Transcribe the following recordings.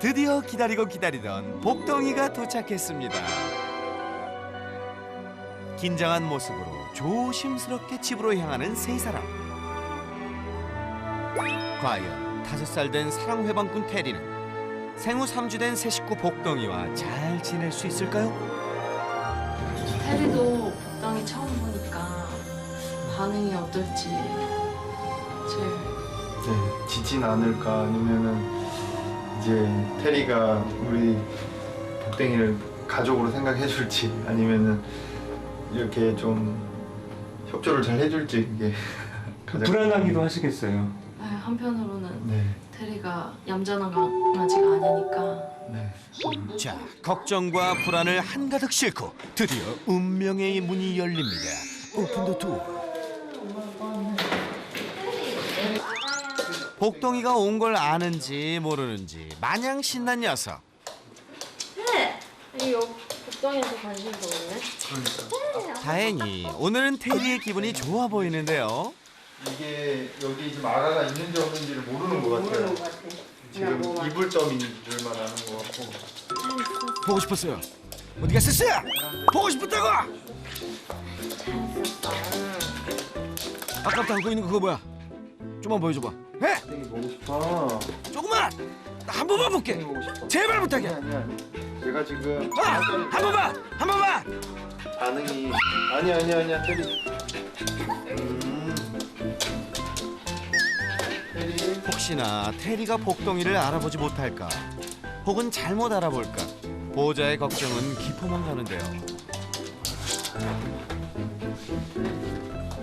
드디어 기다리고 기다리던 복덩이가 도착했습니다. 긴장한 모습으로 조심스럽게 집으로 향하는 세 사람. 과연 5살 된 사랑회방꾼 테리는 생후 3주 된 새 식구 복덩이와 잘 지낼 수 있을까요? 테리도 복덩이 처음 보니까 반응이 어떨지 제일 네, 지진 않을까 아니면은 이제 테리가 우리 복덩이를 가족으로 생각해 줄지 아니면은 이렇게 좀 협조를 잘 해줄지 이게 가장 불안하기도 하시겠어요. 네, 한편으로는 네, 테리가 얌전한 강아지가 아니니까 네. 자, 걱정과 불안을 한가득 싣고 드디어 운명의 문이 열립니다. 오픈 더 도어. 복덩이가 온 걸 아는지 모르는지 마냥 신난 녀석. 이 복덩이한테 관심 보이네? 다행히 오늘은 테리의 기분이 좋아 보이는데요. 이게 여기 지금 아가가 있는지 없는지를 모르는 것 같아요. 지금 이불점인 줄만 아는 것 같고. 보고 싶었어요. 어디 갔었어요? 보고 싶었다고! 아깝다 안고 있는 거 그거 뭐야? 좀만 보여줘봐. 해! 복덩이 보고 싶어. 조금만! 나 한 번만 볼게. 보고 싶어. 제발 부탁해. 아니야. 제가 지금 한 번만! 한 번만! 반응이 아니야 테리. 테리. 혹시나 테리가 복덩이를 알아보지 못할까? 혹은 잘못 알아볼까? 보호자의 걱정은 깊어만 가는데요.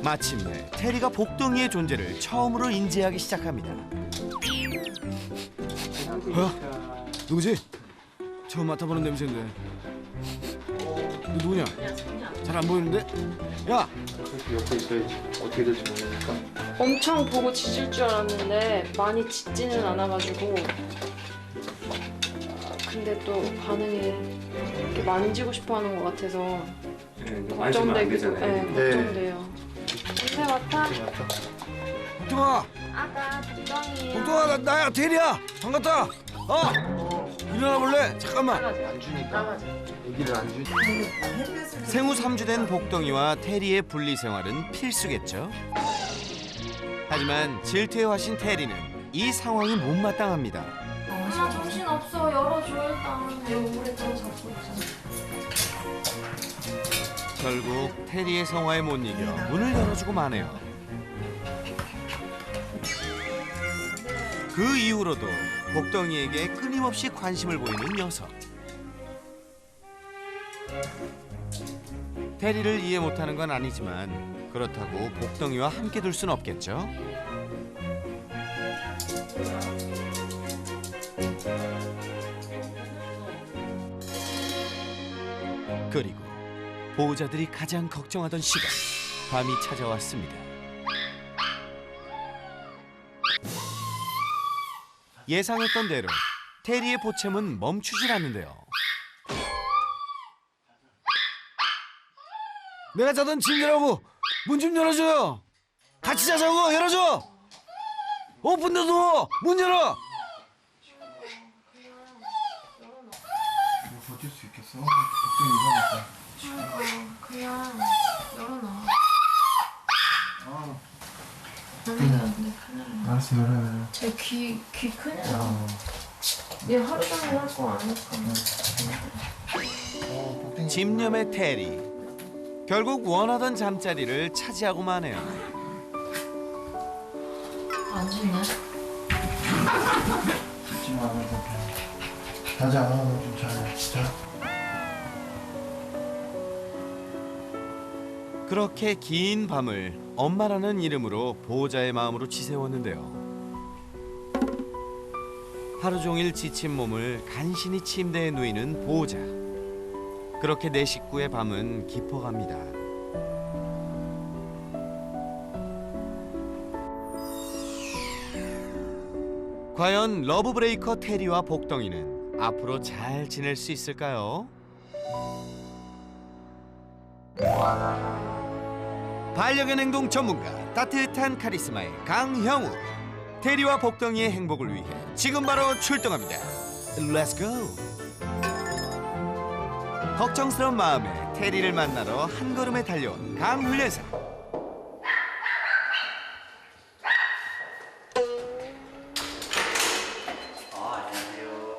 마침내 테리가 복덩이의 존재를 처음으로 인지하기 시작합니다. 누구지? 처음 맡아보는 냄새인데. 너 누구냐? 잘 안 보이는데? 야! 옆에 있어야지. 어떻게 될지 모르니까. 엄청 보고 짖을 줄 알았는데 많이 짖지는 않아가지고 근데 또 반응이 이렇게 만지고 싶어하는 것 같아서 만지면 안 걱정되기도 되잖아요. 네, 걱정돼요. 냄새 맡아? 복덩아! 아가 복덩이에요. 복덩아 나야 테리야! 반갑다! 일어나 볼래? 잠깐만! 안 주니까. 애기를 안 주니까. 생후 3주 된 복덩이와 테리의 분리 생활은 필수겠죠. 하지만 질투의 화신 테리는 이 상황이 못마땅합니다. 엄마 정신 없어. 열어줘 일단. 내 오래 잡고 있잖아. 결국 테리의 성화에 못 이겨 문을 열어주고 마네요. 그 이후로도 복덩이에게 끊임없이 관심을 보이는 녀석. 테리를 이해 못하는 건 아니지만 그렇다고 복덩이와 함께 둘 순 없겠죠. 그리고 보호자들이 가장 걱정하던 시간, 밤이 찾아왔습니다. 예상했던 대로 테리의 보챔은 멈추질 않는데요. 내가 자던 침대라고 문 좀 열어줘요. 같이 자자고 열어줘. 오픈 더 도어 문 열어. 버틸 수 있겠어? 걱정이 이상하다. 그냥 열어놔. 아, 큰일 나는데 큰일 나. 알았어 열어요. 제귀 큰일 나. 얘 하루 종일 할 거 아니까. 집념의 테리. 결국 원하던 잠자리를 차지하고 마네요. 안 짖네. 듣지 말고 자자. 좀 자. 그렇게 긴 밤을 엄마라는 이름으로 보호자의 마음으로 지새웠는데요. 하루 종일 지친 몸을 간신히 침대에 누이는 보호자. 그렇게 내 식구의 밤은 깊어갑니다. 과연 러브브레이커 테리와 복덩이는 앞으로 잘 지낼 수 있을까요? 반려견 행동 전문가 따뜻한 카리스마의 강형우. 테리와 복덩이의 행복을 위해 지금 바로 출동합니다. Let's go. 걱정스러운 마음에 테리를 만나러 한 걸음에 달려온 강훈련사.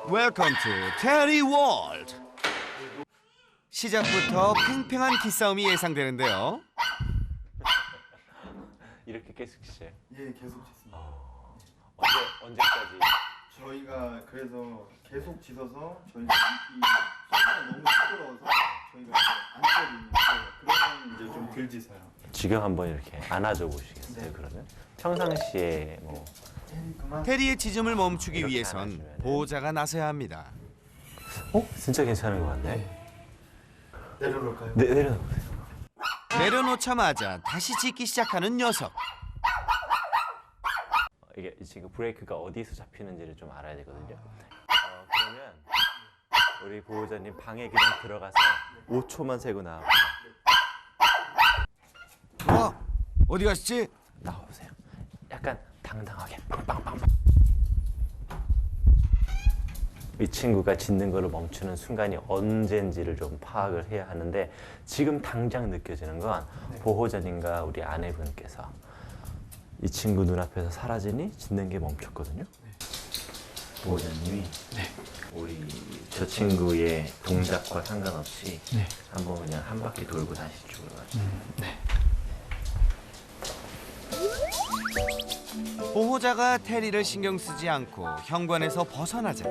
Welcome to Terry World. 시작부터 팽팽한 기싸움이 예상되는데요. 이렇게 계속 치세요? 예, 계속 짓습니다. 언제까지? 저희가 그래서 계속 짖어서 저희가 이 소리가 너무 시끄러워서 저희가 안 때리는데 그러면 이제 좀 덜 짖어요. 지금 한번 이렇게 안아줘 보시겠어요? 네. 그러면 평상시에 뭐 그만. 테리의 짖음을 멈추기 이렇게 위해선 안아주면은. 보호자가 나서야 합니다. 진짜 괜찮은 것 같네. 내려놓을까요? 네, 내려놓으세요. 내려놓자마자 다시 짖기 시작하는 녀석. 이게 지금 브레이크가 어디서 잡히는지를 좀 알아야 되거든요. 그러면 우리 보호자님 방에 그냥 들어가서 5초만 세고 나와보세요. 어디 가시지? 나와보세요. 약간 당당하게 빵빵빵. 이 친구가 짖는 거를 멈추는 순간이 언제인지를 좀 파악을 해야 하는데 지금 당장 느껴지는 건 보호자님과 우리 아내분께서 이 친구 눈앞에서 사라지니 짖는 게 멈췄거든요. 보호자님이 우리 저 친구의 동작과 상관없이 한번 그냥 한 바퀴 돌고 다시 쪽으로 가죠. 보호자가 테리를 신경 쓰지 않고 현관에서 벗어나자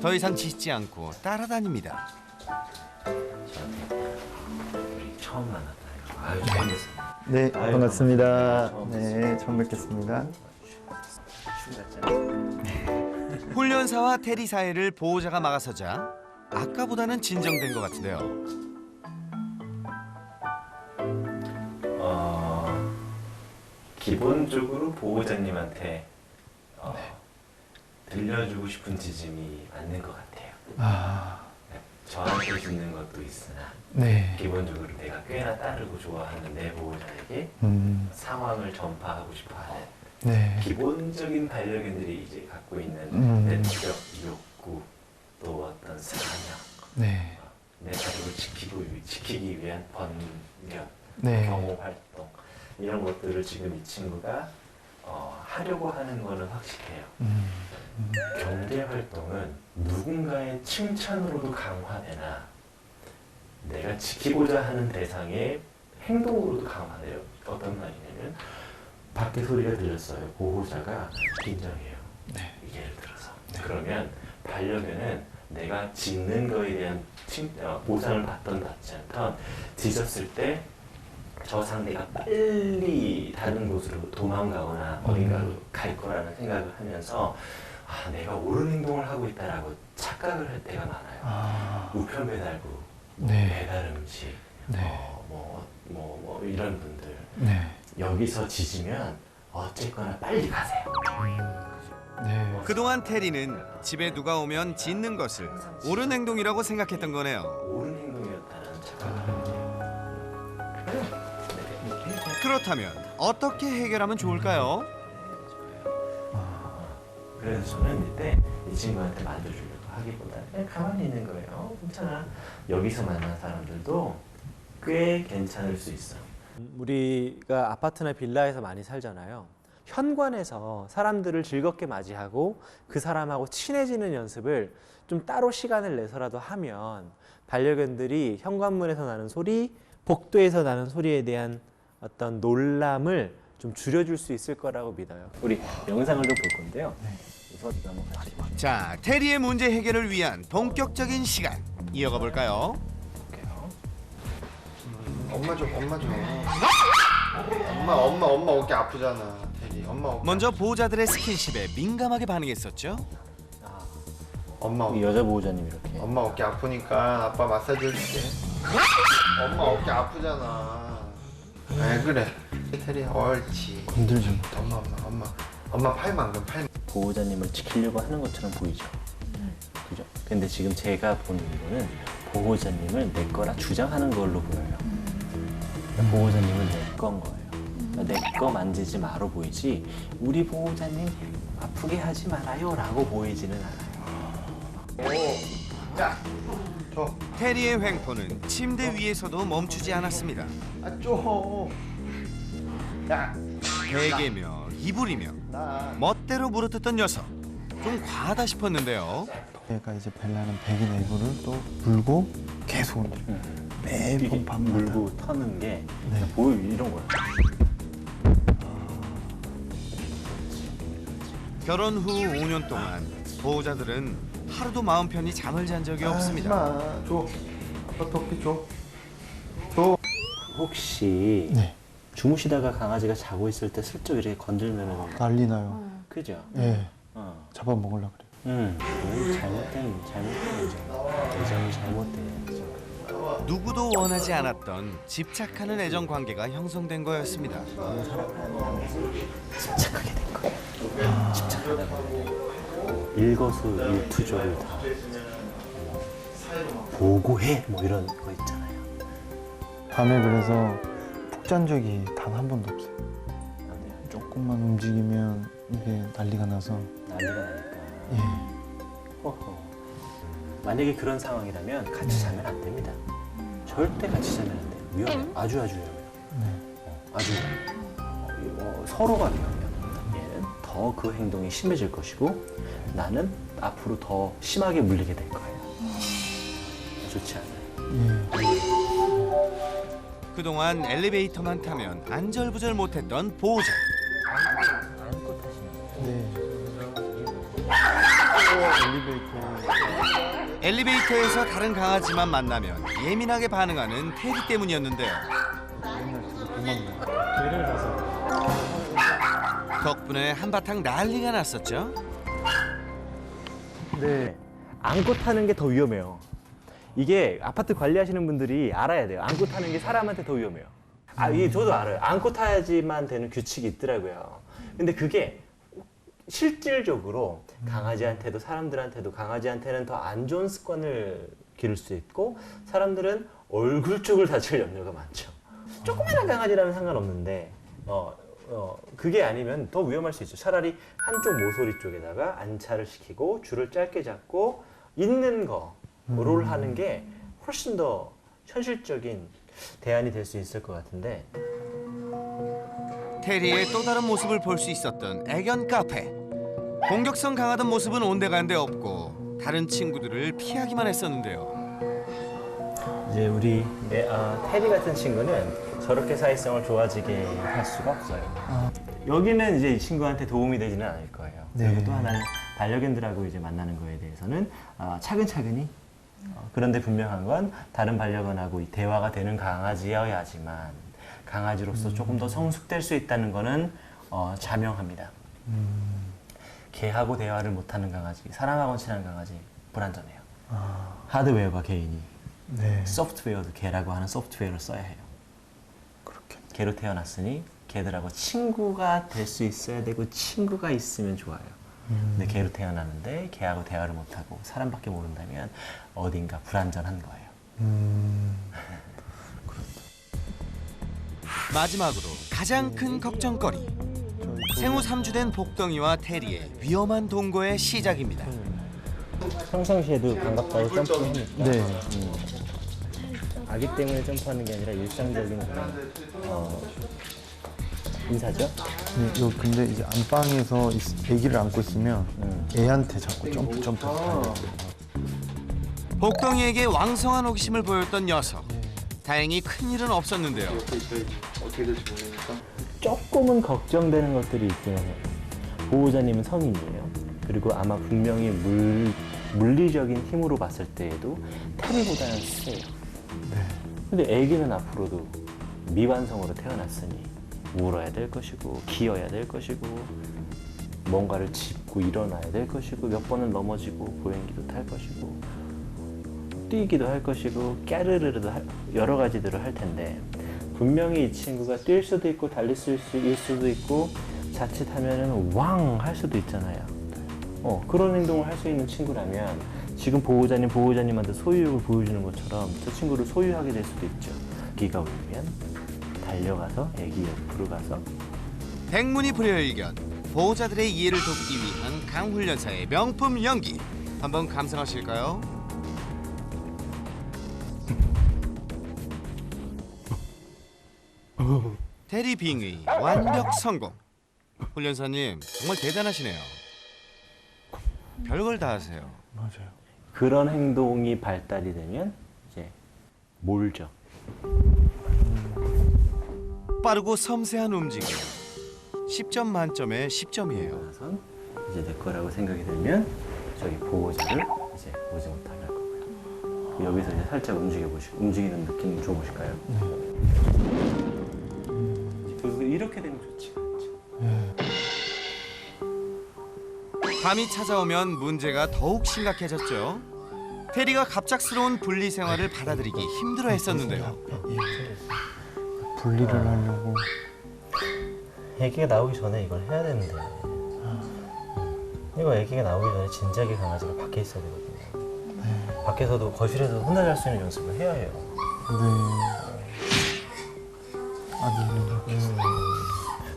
더 이상 짖지 않고 따라다닙니다. 우리 처음 만났다. 아유, 처음 뵙습니다. 네, 아유, 반갑습니다. 처음 네, 처음 뵙겠습니다. 훈련사와 테리 사이를 보호자가 막아서자 아까보다는 진정된 것 같은데요. 기본적으로 보호자님한테 들려주고 싶은 짖음이 맞는 것 같아요. 저한테 짖는 것도 있으나 네. 기본적으로 내가 꽤나 따르고 좋아하는 내 보호자에게 상황을 전파하고 싶어하는 네. 기본적인 반려견들이 이제 갖고 있는 내적 욕구 또 어떤 사냥, 네. 내 가족을 지키기 위한 번견, 네. 경호 활동 이런 것들을 지금 이 친구가 하려고 하는 거는 확실해요. 경제 활동은 누군가의 칭찬으로도 강화되나 내가 지키고자 하는 대상의 행동으로도 강화돼요. 어떤 말이냐면 밖에 소리가 들렸어요. 보호자가 긴장해요. 예를 들어서. 그러면 반려견은 내가 짖는 거에 대한 보상을 받던 받지 않던 짖었을 때 저 상대가 빨리 다른 곳으로 도망가거나 어딘가로 갈 거라는 생각을 하면서 내가 옳은 행동을 하고 있다라고 착각을 할 때가 많아요. 우편 배달부, 배달 음식, 이런 분들 여기서 짖으면 어쨌거나 빨리 가세요. 그동안 테리는 집에 누가 오면 짖는 것을 옳은 행동이라고 생각했던 거네요. 옳은 행동이었다는 착각을 합니다. 그렇다면 어떻게 해결하면 좋을까요? 그래서 저는 이때 이 친구한테 만져주려고 하기보다는 그냥 가만히 있는 거예요. 괜찮아. 여기서 만난 사람들도 꽤 괜찮을 수 있어. 우리가 아파트나 빌라에서 많이 살잖아요. 현관에서 사람들을 즐겁게 맞이하고 그 사람하고 친해지는 연습을 좀 따로 시간을 내서라도 하면 반려견들이 현관문에서 나는 소리, 복도에서 나는 소리에 대한 어떤 놀람을 좀 줄여줄 수 있을 거라고 믿어요. 우리 영상을 좀 볼 건데요. 우선 이거 한번 같이 보시죠. 자, 테리의 문제 해결을 위한 본격적인 시간 이어가 볼까요? 엄마 줘. 엄마 어깨 아프잖아. 테리. 엄마 어깨. 먼저 보호자들의 스킨십에 민감하게 반응했었죠. 엄마 이 여자 보호자님 이렇게. 엄마 어깨 아프니까 아빠 마사지 해줄게. 엄마 어깨 아프잖아. 왜 그래? 테리 옳지. 건들지 마. 엄마 팔만큼 팔. 보호자님을 지키려고 하는 것처럼 보이죠. 그죠? 근데 지금 제가 보는 이거는 보호자님을 내 거라 주장하는 걸로 보여요. 보호자님은 내 건 거예요. 내 거 만지지 마로 보이지 우리 보호자님 아프게 하지 말아요 라고 보이지는 않아요. 테리의 횡포는 침대 위에서도 멈추지 않았습니다. 베개며 이불이며 멋대로 물어뜯던 녀석. 좀 과하다 싶었는데요. 얘가 이제 벨라는 베개나 이불을 또 물고 계속 흔들려. 매번 밤마다. 물고 터는 게 네. 보여 이런 거야. 결혼 후 5년 동안 보호자들은 하루도 마음 편히 잠을 잔 적이 없습니다. 줘. 아빠 토끼 줘. 혹시 네. 주무시다가 강아지가 자고 있을 때 슬쩍 이렇게 건들면은 난리 나요. 그죠? 예. 어. 잡아먹으려고 그래요. 그건 잘못된 애정이 잘못된 애정. 누구도 원하지 않았던 집착하는 애정 관계가 형성된 거였습니다. 집착하게 된 거예요. 집착하다 보면 일거수일투족을 다 보고해 뭐 이런 거 있잖아요. 밤에 그래서 푹 잔 적이 단 한 번도 없어요. 안 돼요. 조금만 움직이면 이게 난리가 나서. 난리가 나니까. 예. 허허. 만약에 그런 상황이라면 같이 자면 안 됩니다. 절대 같이 자면 안 돼요. 위험해요. 아주 위험해요. 네. 아주 위험해요. 서로가 위험해요. 얘는 더 그 행동이 심해질 것이고 나는 앞으로 더 심하게 물리게 될 거예요. 좋지 않아요. 예. 그동안 엘리베이터만 타면 안절부절 못했던 보호자. 안고 타시면 네. 엘리베이터. 엘리베이터에서 다른 강아지만 만나면 예민하게 반응하는 테리 때문이었는데요. 개를 봐서. 덕분에 한바탕 난리가 났었죠. 네. 안고 타는 게 더 위험해요. 이게 아파트 관리하시는 분들이 알아야 돼요. 안고 타는 게 사람한테 더 위험해요. 이게 저도 알아요. 안고 타야지만 되는 규칙이 있더라고요. 근데 그게 실질적으로 강아지한테도 사람들한테도 강아지한테는 더 안 좋은 습관을 기를 수 있고 사람들은 얼굴 쪽을 다칠 염려가 많죠. 조그마한 강아지라면 상관없는데 그게 아니면 더 위험할 수 있죠. 차라리 한쪽 모서리 쪽에다가 안차를 시키고 줄을 짧게 잡고 있는 거를 하는 게 훨씬 더 현실적인 대안이 될 수 있을 것 같은데. 테리의 또 다른 모습을 볼 수 있었던 애견 카페. 공격성 강하던 모습은 온데간데 없고 다른 친구들을 피하기만 했었는데요. 이제 우리 테리 같은 친구는 저렇게 사회성을 좋아지게 할 수가 없어요. 여기는 이제 이 친구한테 도움이 되지는 않을 거예요. 네. 그리고 또 하나는 반려견들하고 이제 만나는 거에 대해서는 차근차근히 그런데 분명한 건 다른 반려견하고 이 대화가 되는 강아지여야지만 강아지로서 조금 더 성숙될 수 있다는 거는 자명합니다. 개하고 대화를 못하는 강아지, 사람하고는 친한 강아지 불안전해요. 하드웨어가 개인이, 네. 소프트웨어도 개라고 하는 소프트웨어를 써야 해요. 그렇게. 개로 태어났으니 개들하고 친구가 될 수 있어야 되고 친구가 있으면 좋아요. 근데 개로 태어났는데 개하고 대화를 못하고 사람밖에 모른다면 어딘가 불안전한 거예요. 마지막으로 가장 큰 걱정거리. 생후 3주 된 복덩이와 테리의 위험한 동거의 시작입니다. 평상시에도 반갑다고 점프하니까 네. 아기 때문에 점프하는 게 아니라 일상적인 그런 인사죠. 네, 근데 이제 안방에서 아기를 안고 있으면 애한테 자꾸 점프. 복덩이에게 왕성한 호기심을 보였던 녀석. 다행히 큰일은 없었는데요. 조금은 걱정되는 것들이 있긴 해요. 보호자님은 성인이에요. 그리고 아마 분명히 물리적인 힘으로 봤을 때에도 테리보다는 세요. 근데 아기는 앞으로도 미완성으로 태어났으니 울어야 될 것이고 기어야 될 것이고 뭔가를 짚고 일어나야 될 것이고 몇 번은 넘어지고 보행기도 탈 것이고 뛰기도 할 것이고 깨르르르도 여러 가지들을 할 텐데 분명히 이 친구가 뛸 수도 있고 달릴 수도 있고 자칫하면은 왕 할 수도 있잖아요. 그런 행동을 할 수 있는 친구라면 지금 보호자님한테 소유욕을 보여주는 것처럼 저 친구를 소유하게 될 수도 있죠. 기가 울면 달려가서 애기 옆으로 가서 백문이 불여일견. 보호자들의 이해를 돕기 위한 강훈련사의 명품 연기. 한번 감상하실까요? 테리 빙의 완벽 성공. 훈련사님 정말 대단하시네요. 별걸 다 하세요. 맞아요. 그런 행동이 발달이 되면 이제 몰죠. 빠르고 섬세한 움직임. 10점 만점에 10점이에요. 그래서 이제 내 거라고 생각이 들면 저기 보호자를 이제 오지 못하게 할 거고요. 여기서 이제 살짝 움직이는 느낌 줘보실까요? 그래서 이렇게 되면 좋지가 않죠. 밤이 찾아오면 문제가 더욱 심각해졌죠. 테리가 갑작스러운 분리 생활을 받아들이기 힘들어했었는데요. 분리를 하려고. 아기가 나오기 전에 이걸 해야 되는데 이거 아기가 나오기 전에 진작에 강아지가 밖에 있어야 되거든요. 밖에서도 거실에서 혼자 잘 수 있는 연습을 해야 해요. 네. 아기는.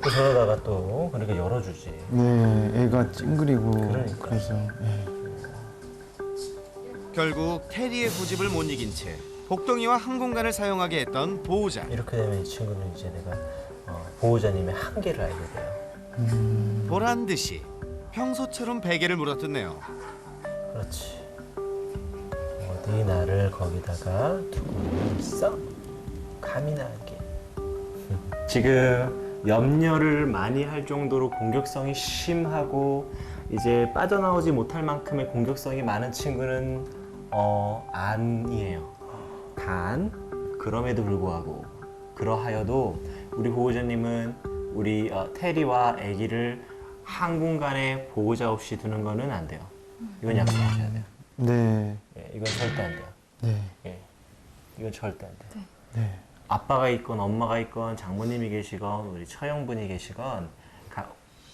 또 저러다가 또 그렇게 열어주지. 네, 애가 찡그리고 그러니까. 그래서. 네. 결국 테리의 고집을 못 이긴 채 복덩이와 한 공간을 사용하게 했던 보호자. 이렇게 되면 이 친구는 이제 내가 보호자님의 한계를 알게 돼요. 보란 듯이 평소처럼 베개를 물어뜯네요. 그렇지. 어디 나를 거기다가 두고 있어? 감이 나게. 지금 염려를 많이 할 정도로 공격성이 심하고 이제 빠져나오지 못할 만큼의 공격성이 많은 친구는 아니에요. 단 그럼에도 불구하고 그러하여도 우리 보호자님은 우리 테리와 아기를 한 공간에 보호자 없이 두는 거는 안 돼요. 이건 약속하셔야 돼요. 네. 예, 이건 절대 안 돼요. 네. 예, 이건 절대 안 돼요. 네. 아빠가 있건 엄마가 있건 장모님이 계시건 우리 처형분이 계시건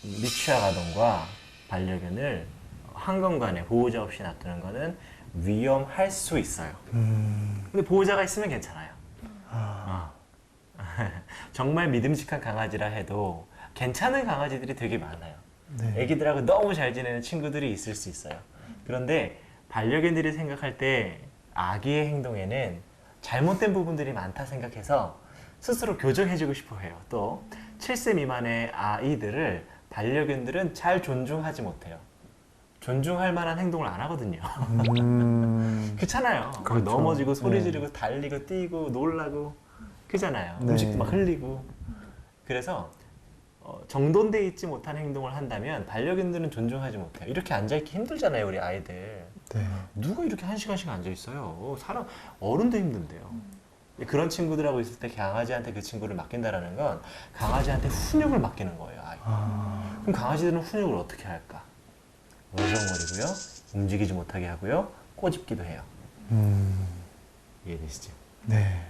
미취학 아동과 반려견을 한 공간에 보호자 없이 놔두는 거는 위험할 수 있어요. 근데 보호자가 있으면 괜찮아요. 정말 믿음직한 강아지라 해도 괜찮은 강아지들이 되게 많아요. 네. 애기들하고 너무 잘 지내는 친구들이 있을 수 있어요. 그런데 반려견들이 생각할 때 아기의 행동에는 잘못된 부분들이 많다 생각해서 스스로 교정해주고 싶어 해요. 또 7세 미만의 아이들을 반려견들은 잘 존중하지 못해요. 존중할 만한 행동을 안 하거든요. 그렇잖아요. 그렇죠. 넘어지고 소리 네. 지르고 달리고 뛰고 놀라고 그잖아요. 네. 음식도 막 흘리고. 그래서 정돈돼 있지 못한 행동을 한다면 반려견들은 존중하지 못해요. 이렇게 앉아있기 힘들잖아요, 우리 아이들. 네. 누가 이렇게 1시간씩 앉아있어요? 사람, 어른도 힘든데요. 그런 친구들하고 있을 때 강아지한테 그 친구를 맡긴다라는 건 강아지한테 훈육을 맡기는 거예요. 그럼 강아지들은 훈육을 어떻게 할까? 어정거리고요, 움직이지 못하게 하고요, 꼬집기도 해요. 이해되시죠? 네.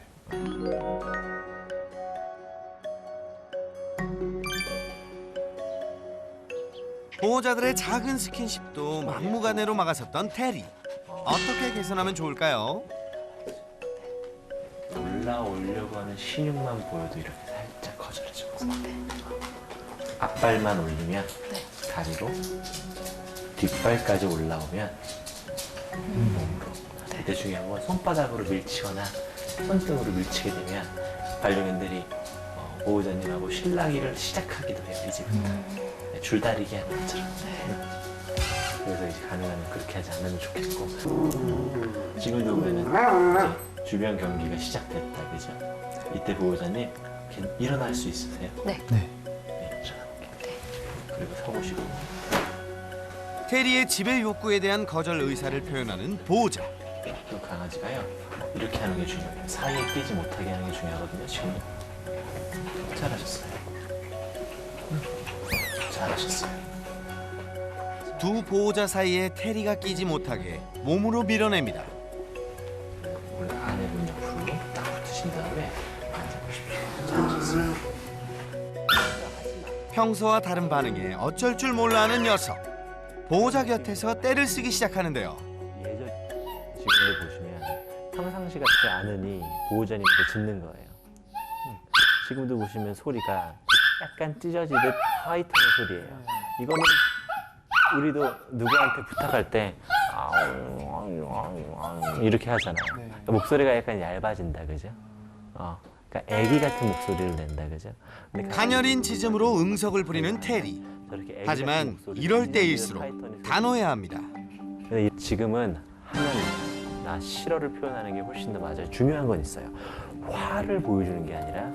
보호자들의 작은 스킨십도 막무가내로 막아섰던 테리. 어떻게 개선하면 좋을까요? 올라오려고 하는 신용만 보여도 이렇게 살짝 거절해줘. 앞발만 올리면 다리로, 뒷발까지 올라오면 몸으로. 되게 중요한 건 손바닥으로 밀치거나 손등으로 밀치게 되면 반려견들이 보호자님하고 실랑이를 시작하기도 해요. 이제 줄다리기 하는 것처럼. 그래서 이제 가능하면 그렇게 하지 않으면 좋겠고. 지금 정도면 이제 주변 경기가 시작됐다, 그죠? 이때 보호자님 일어날 수 있으세요? 네. 네. 네, 일어나볼게요. 그리고 서보시고. 테리의 지배 욕구에 대한 거절 의사를 표현하는 보호자. 그 강아지가요, 이렇게 하는 게 중요해요. 사이에 끼지 못하게 하는 게 중요하거든요, 지금. 잘하셨어요. 잘하셨어요. 두 보호자 사이에 테리가 끼지 못하게 몸으로 밀어냅니다. 원래 아내분 옆으로 딱 붙으신 다음에 앉아보십시오. 잘하셨어요. 평소와 다른 반응에 어쩔 줄 몰라하는 녀석. 보호자 곁에서 떼를 쓰기 시작하는데요. 예전 지금도 보시면 평상시 같지 않으니 보호자님한테 짖는 거예요. 지금도 보시면 소리가 약간 찢어지듯 화이트한 소리예요. 이거는 우리도 누구한테 부탁할 때 아우 이렇게 하잖아요. 네. 그러니까 목소리가 약간 얇아진다, 그죠? 그러니까 애기 같은 목소리를 낸다, 그죠? 근데 가녀린 짖음으로 응석을 부리는 테리. 저렇게 애기 하지만 같은 목소리를 이럴 내는 때일수록 파이터니 단호해야 합니다. 근데 지금은 하면 나 싫어를 표현하는 게 훨씬 더 맞아요. 중요한 건 있어요. 화를 보여주는 게 아니라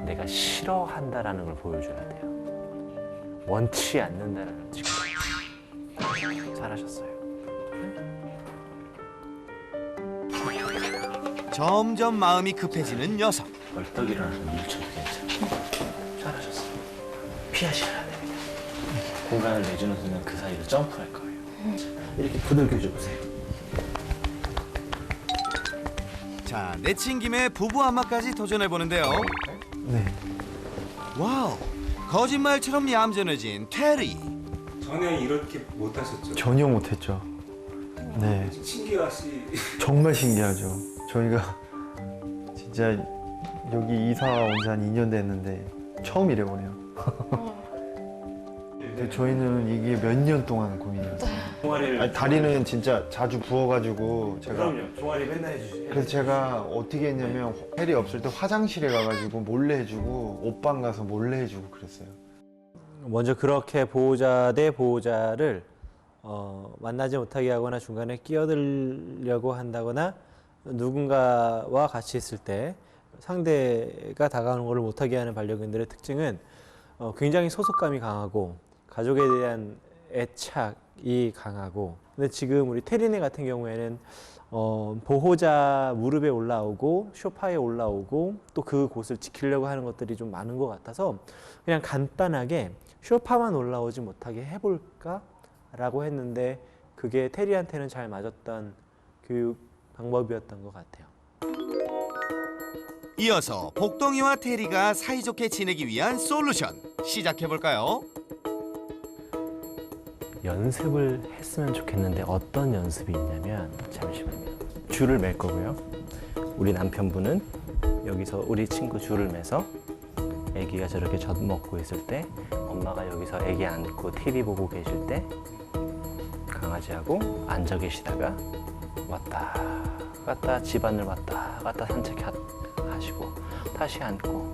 내가 싫어한다라는 걸 보여줘야 돼요. 원치 않는다라는 지금 잘하셨어요. 점점 마음이 급해지는 녀석. 벌떡 일어나서 밀쳐도 괜찮아요. 잘하셨어요. 피하시면 안 됩니다. 공간을 내주는 순간 그 사이로 점프할 거예요. 이렇게 부들겨 줘보세요. 자, 내친 김에 부부 안마까지 도전해 보는데요. 네. 와우, 거짓말처럼 얌전해진 테리. 전혀 이렇게 못하셨죠? 전혀 못했죠. 네. 신기하시. 정말 신기하죠. 저희가 진짜 여기 이사 온 지 한 2년 됐는데 처음 이래보네요. 근데 저희는 이게 몇 년 동안 고민이었어요. 종아리를 아니, 다리는 진짜 자주 부어가지고 제가 그럼요. 종아리 맨날 해주세요. 그래서 제가 어떻게 했냐면 혜리 없을 때 화장실에 가가지고 몰래 해주고 옷방 가서 몰래 해주고 그랬어요. 먼저 그렇게 보호자 대 보호자를 만나지 못하게 하거나 중간에 끼어들려고 한다거나 누군가와 같이 있을 때 상대가 다가오는 것을 못하게 하는 반려견들의 특징은 굉장히 소속감이 강하고 가족에 대한 애착이 강하고, 근데 지금 우리 테리네 같은 경우에는 보호자 무릎에 올라오고 소파에 올라오고 또 그 곳을 지키려고 하는 것들이 좀 많은 것 같아서 그냥 간단하게 소파만 올라오지 못하게 해볼까? 라고 했는데 그게 테리한테는 잘 맞았던 교육 방법이었던 것 같아요. 이어서 복덩이와 테리가 사이좋게 지내기 위한 솔루션 시작해 볼까요? 연습을 했으면 좋겠는데 어떤 연습이 있냐면, 잠시만요. 줄을 맬 거고요. 우리 남편분은 여기서 우리 친구 줄을 매서 아기가 저렇게 젖 먹고 있을 때, 엄마가 여기서 아기 안고 TV 보고 계실 때 강아지하고 앉아 계시다가 왔다 갔다 집안을 왔다 갔다 산책하시고 다시 앉고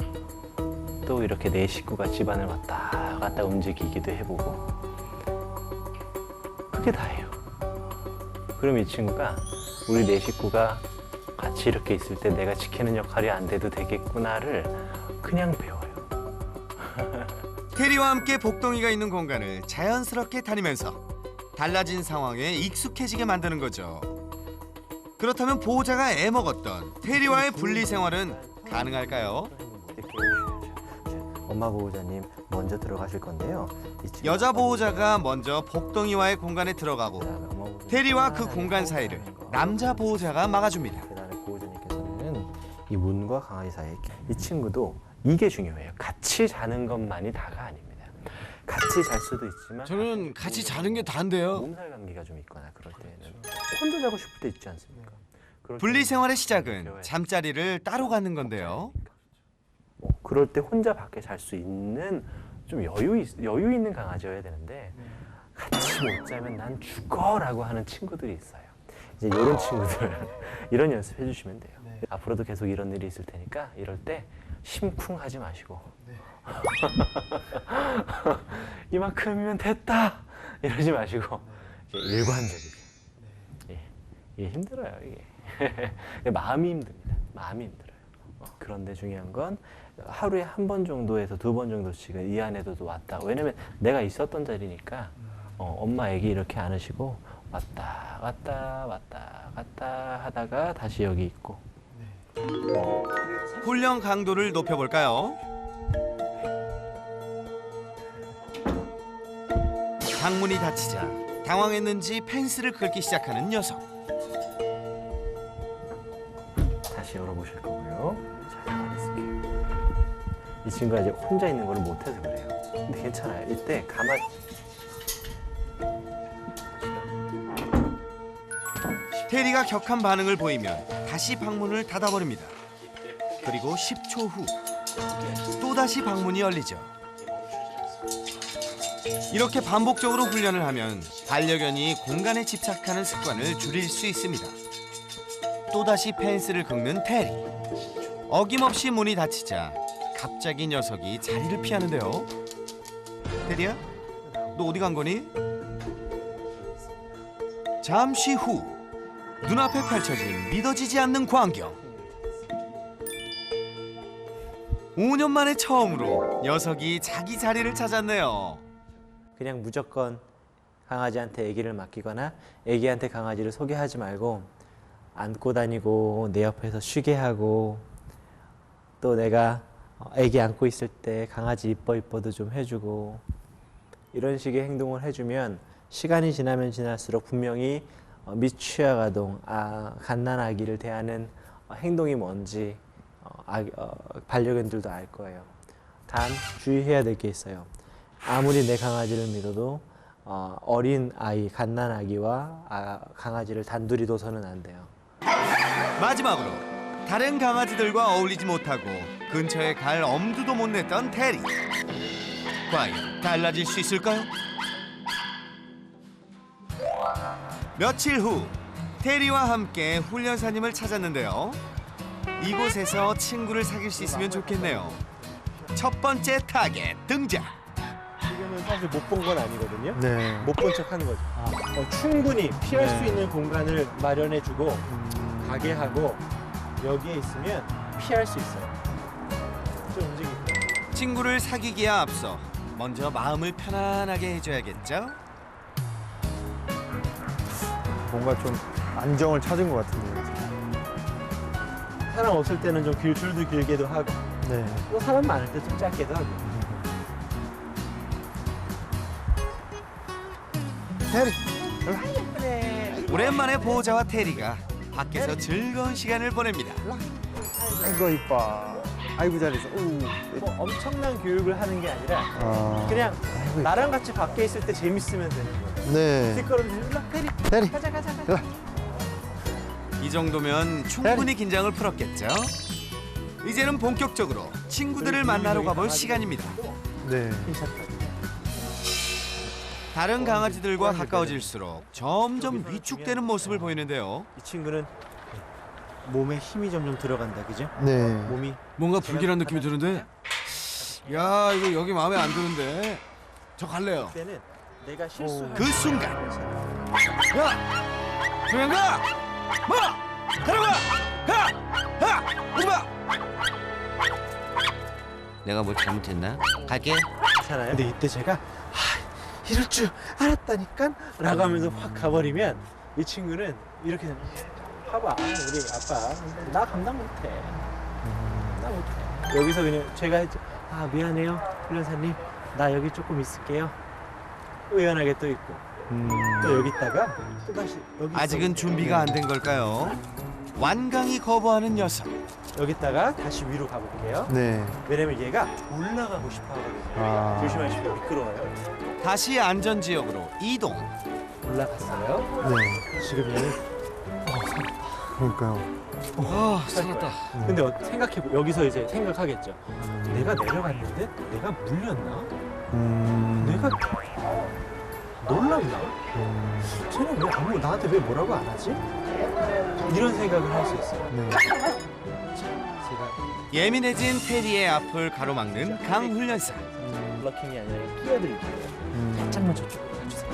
또 이렇게 네 식구가 집안을 왔다 갔다 움직이기도 해보고, 그게 다예요. 그럼 이 친구가 우리 네 식구가 같이 이렇게 있을 때 내가 지키는 역할이 안 돼도 되겠구나를 그냥 배워요. 테리와 함께 복덩이가 있는 공간을 자연스럽게 다니면서 달라진 상황에 익숙해지게 만드는 거죠. 그렇다면 보호자가 애먹었던 테리와의 분리 생활은 가능할까요? 엄마 보호자님 먼저 들어가실 건데요. 여자 보호자가 먼저 복덩이와의 공간에 들어가고 테리와 그 공간 사이를 남자 보호자가 막아줍니다. 그다음에 보호자님께서는 이 문과 강아지 사이에 이 친구도 이게 중요해요. 같이 자는 것만이 다가 아닙니다. 같이 잘 수도 있지만 저는 같이 자는 게 다인데요. 몸살 감기가 좀 있거나 그럴 때는 혼자 자고 싶을 때 있지 않습니까? 그럴 분리 때는 생활의 시작은 잠자리를 따로 갖는 건데요. 그럴 때 혼자 밖에 잘 수 있는 좀 여유 있는 강아지여야 되는데 같이 못 자면 난 죽어라고 하는 친구들이 있어요. 이제 이런 친구들 이런 연습 해주시면 돼요. 네. 앞으로도 계속 이런 일이 있을 테니까 이럴 때 심쿵하지 마시고 네. 이만큼이면 됐다 이러지 마시고 이제 일관적이게. 이게 힘들어요 이게 마음이 힘듭니다. 마음이 힘들어요. 그런데 중요한 건 하루에 한 번 정도에서 두 번 정도씩은 이 안에도 왔다. 왜냐면 내가 있었던 자리니까 엄마 애기 이렇게 안으시고 왔다 갔다 왔다 갔다 하다가 다시 여기 있고. 훈련 강도를 높여볼까요? 방문이 닫히자 당황했는지 펜스를 긁기 시작하는 녀석. 다시 열어보실 거고요. 자, 가만히 있을게요. 이 친구가 이제 혼자 있는 걸 못해서 그래요. 근데 괜찮아요. 이때 가만히 테리가 격한 반응을 보이면 다시 방문을 닫아버립니다. 그리고 10초 후 또다시 방문이 열리죠. 이렇게 반복적으로 훈련을 하면 반려견이 공간에 집착하는 습관을 줄일 수 있습니다. 또다시 펜스를 긁는 테리. 어김없이 문이 닫히자 갑자기 녀석이 자리를 피하는데요. 테리야? 너 어디 간 거니? 잠시 후 눈앞에 펼쳐진 믿어지지 않는 광경. 5년 만에 처음으로 녀석이 자기 자리를 찾았네요. 그냥 무조건 강아지한테 아기를 맡기거나 아기한테 강아지를 소개하지 말고 안고 다니고 내 옆에서 쉬게 하고 또 내가 아기 안고 있을 때 강아지 이뻐도 좀 해주고 이런 식의 행동을 해주면 시간이 지나면 지날수록 분명히 미취학 아동, 갓난아기를 대하는 행동이 뭔지 반려견들도 알 거예요. 단 주의해야 될 게 있어요. 아무리 내 강아지를 믿어도 어린 아이, 갓난아기와 강아지를 단둘이 둬서는 안 돼요. 마지막으로 다른 강아지들과 어울리지 못하고 근처에 갈 엄두도 못 냈던 테리. 과연 달라질 수 있을까요? 며칠 후 테리와 함께 훈련사님을 찾았는데요. 이곳에서 친구를 사귈 수 있으면 좋겠네요. 첫 번째 타겟 등장. 지금은 사실 못 본 건 아니거든요. 네. 못 본 척 하는 거죠. 충분히 피할 수 있는 공간을 마련해주고 가게 하고 여기에 있으면 피할 수 있어요. 좀 움직이고. 친구를 사귀기에 앞서 먼저 마음을 편안하게 해줘야겠죠? 뭔가 좀 안정을 찾은 것 같은데요. 사람 없을 때는 좀 줄도 길게도 하고 네. 또 사람 많을 때 좀 짧게도 하고. 테리. 오랜만에 보호자와 테리가 밖에서 즐거운 시간을 보냅니다. 아이고 이뻐. 아이고 잘했어. 뭐 엄청난 교육을 하는 게 아니라 그냥 아이고, 나랑 같이 밖에 있을 때 재밌으면 되는 거예요. 네. 뒷걸음질 테리 테리. 가자. 이 정도면 충분히 긴장을 풀었겠죠? 이제는 본격적으로 친구들을 만나러 가볼 시간입니다. 네. 다른 강아지들과 가까워질수록 점점 위축되는 모습을 보이는데요. 이 친구는 몸에 힘이 점점 들어간다, 그죠? 네. 몸이 뭔가 불길한 느낌이 드는데? 야, 이거 여기 마음에 안 드는데? 저 갈래요. 때는 내가 실수한 그 순간! 야! 조용 가! 뭐! 가라고! 가! 오지 마! 내가 뭘 잘못했나? 갈게. 괜찮아요. 근데 이때 제가 이럴 줄 알았다니까? 라고 하면서 확 가버리면 이 친구는 이렇게 되는 거예요. 봐봐, 우리 아빠 나 감당 못해. 나 못해. 여기서 그냥 제가 했죠. 미안해요, 훈련사님. 나 여기 조금 있을게요. 의연하게 또 있고 또 여기 있다가 또 다시 여기 아직은 있어. 준비가 안 된 걸까요? 완강히 거부하는 녀석. 여기 있다가 다시 위로 가볼게요. 네. 왜냐면 얘가 올라가고 싶어 하거든요. 조심하시고 미끄러워요. 다시 안전지역으로 이동. 올라갔어요. 네. 지금 얘는 그러니까요. 살았다. 근데 생각해보 여기서 이제 생각하겠죠. 내가 내려갔는데 내가 물렸나? 내가 놀랐나? 쟤는 왜 나한테 왜 뭐라고 안 하지? 이런 생각을 할 수 있어요. 네. 제가 예민해진 테리의 앞을 가로막는 강 훈련사. 블러킹이 아니라 끼어들기예요. 살짝만 저쪽으로 가주세요.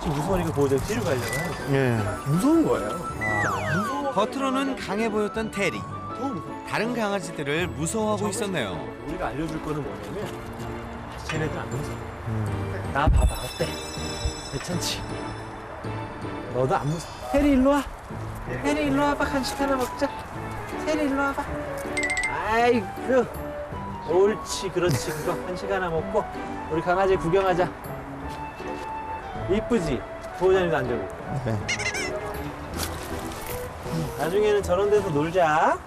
지금 무서우니까 보호자 뒤로 가려고 하는 거예요. 네. 무서운 거예요. 무서워. 겉으로는 강해 보였던 테리. 더 무서워. 다른 강아지들을 무서워하고 있었네요. 우리가 알려줄 거는 뭐냐면 쟤네들 안 무서워. 나 봐봐 어때? 괜찮지? 너도 안 무서워. 테리 일로 와. 테리 일로 와봐. 간식 하나 먹자. 테리 일로 와봐. 아이고 옳지 그렇지 그거 간식 하나 먹고 우리 강아지 구경하자. 이쁘지? 보호자님도 앉아볼게요. 네. 나중에는 저런 데서 놀자.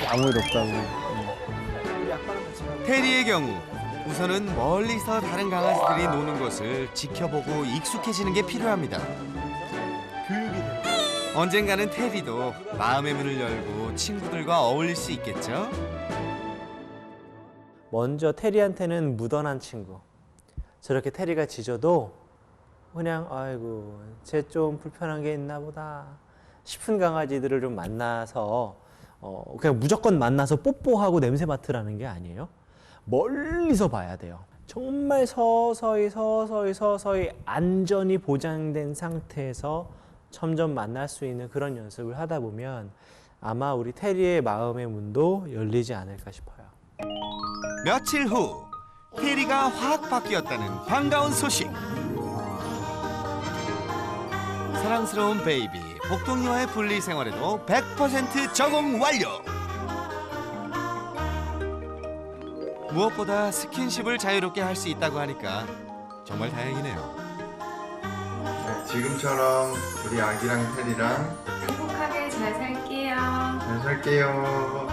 아무 일 없다고. 우리 아빠랑 같이 가자. 테리의 경우 우선은 멀리서 다른 강아지들이 노는 것을 지켜보고 익숙해지는 게 필요합니다. 교육이 되는 언젠가는 테리도 마음의 문을 열고 친구들과 어울릴 수 있겠죠? 먼저 테리한테는 무던한 친구. 저렇게 테리가 짖어도 그냥 아이고 쟤 좀 불편한 게 있나 보다 싶은 강아지들을 좀 만나서 그냥 무조건 만나서 뽀뽀하고 냄새 맡으라는 게 아니에요. 멀리서 봐야 돼요. 정말 서서히 안전이 보장된 상태에서 점점 만날 수 있는 그런 연습을 하다 보면 아마 우리 테리의 마음의 문도 열리지 않을까 싶어요. 며칠 후 테리가 확 바뀌었다는 반가운 소식. 사랑스러운 베이비 복동이와의 분리 생활에도 100% 적응 완료. 무엇보다 스킨십을 자유롭게 할 수 있다고 하니까 정말 다행이네요. 네, 지금처럼 우리 아기랑 테리랑 행복하게 잘 살게요. 잘 살게요.